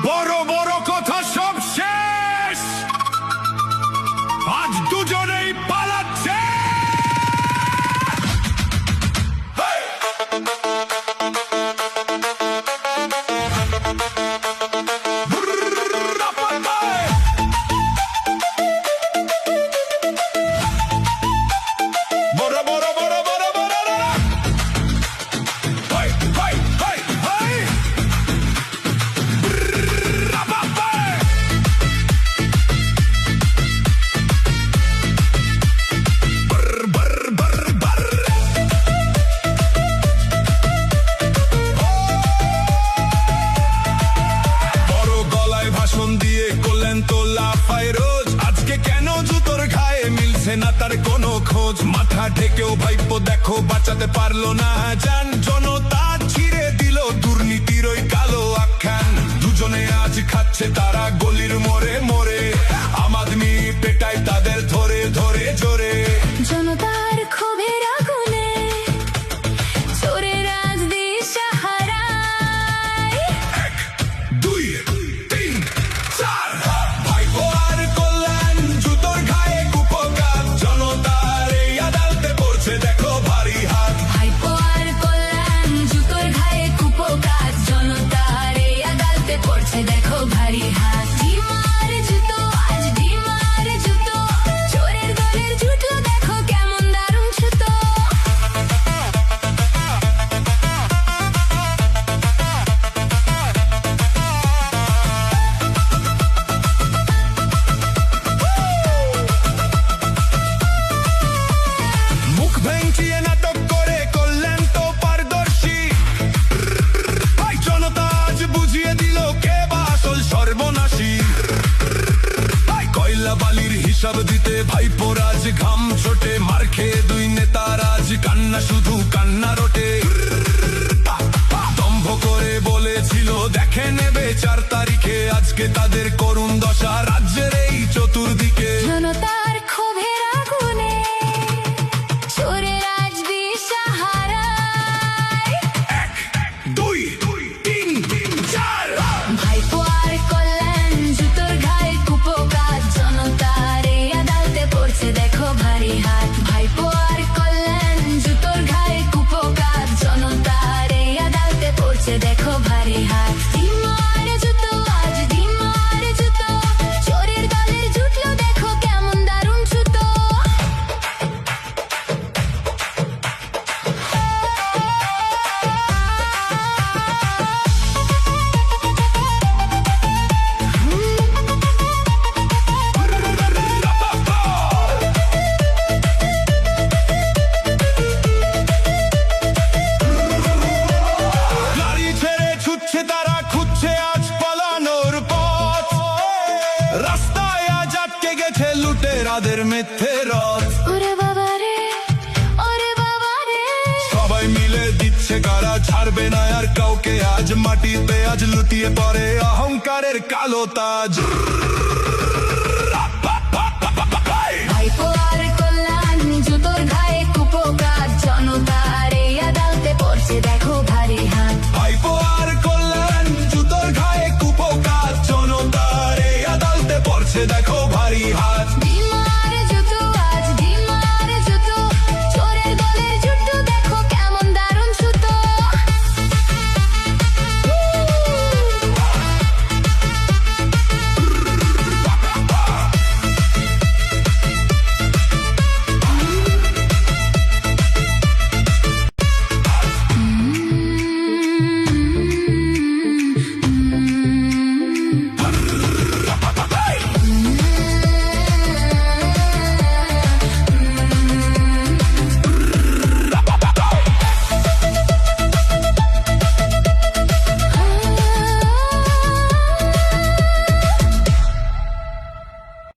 বড় বড় কথা সব শেষ, আজ দুজনেই পালাচ্ছে। বড় বড় বড় বড় বড় হাই হাই হাই হাই বড় গলায় ভাষণ দিয়ে করলেন তো লাফাই রোজ, আজকে কেন জুতোর ঘায়ে মিলছে না তার কোনো খোঁজ। মাথা ঢেকেও ভাইপো দেখো বাঁচাতে পারলো না জান, জনতা ছিঁড়ে দিল দুর্নীতির ওই কালো আখ্যান। দুজনে আজ খাচ্ছে তারা গলির মোড়ে মোড়ে, আম আদমি পেটায় তাদের ধরে ধরে জোরে। জনতার ক্ষোভের আগুনে চোরের আজ দিশা হারায়। এক দুই তিন চার, ভাইপো আর কল্যাণ জুতোর ঘায়ে কুপকার, জনতার এই আদালতে পড়ছে দেখো ভারী হাত। ভাইপো আর কল্যাণ জুতোর ঘায়ে কুপোকাত, জনতার এই আদালতে পড়ছে দেখো ভারী হাত। ডিমার জুতো আজ ডিমার জুতো, চোরের দলের জুতো দেখো কেমন দারুণ ছুতো। মুখ ভেঙচিয়ে নাটক করে করলেন তো পারদর্শী, ভাই জনতা আজ বুঝিয়ে দিল কে বা আসল সর্বনাশী। ভাই কয়লা বালির হিসাব দিতে ভাইপোর আজ ঘাম ছোটে, মার খেয়ে দুই নেতার আজ কান্না শুধু কান্না রোটে। দম্ভ করে বলেছিল দেখে নেবে 4 তারিখে, আজকে তাদের করুণ দশা রাজ্যের এই চতুর্দিকে। জনতার ক্ষোভের আগুনে চোরের আজ দিশা হারায়। এক দুই তিন চার, ভাইপো আর কল্যাণ জুতোর ঘায়ে কুপোকাত, জনতার এই আদালতে পড়ছে দেখো ভারী হাত। ভাইপো আর কল্যাণ জুতোর ঘায়ে কুপোকাত, জনতার এই আদালতে পড়ছে দেখো ভারী হাত। ডিমার জুতো আজ ডিমার জুতো, চোরের দলের জুটলো দেখো কেমন দারুণ ছুতো। গাড়ি ছেড়ে ছুটছে তারা, খুঁজছে আজ পালানোর পথ। রাস্তায় আজ আটকে গেছে লুটেরাদের মিথ্যে রথ। ওরে বাবা রে, ওরে বাবা রে, সবাই মিলে দিচ্ছে কারা, ছাড়বে না আর কাউকে আজ। মাটিতে আজ লুটিয়ে পড়ে অহংকারের কালো তাজ।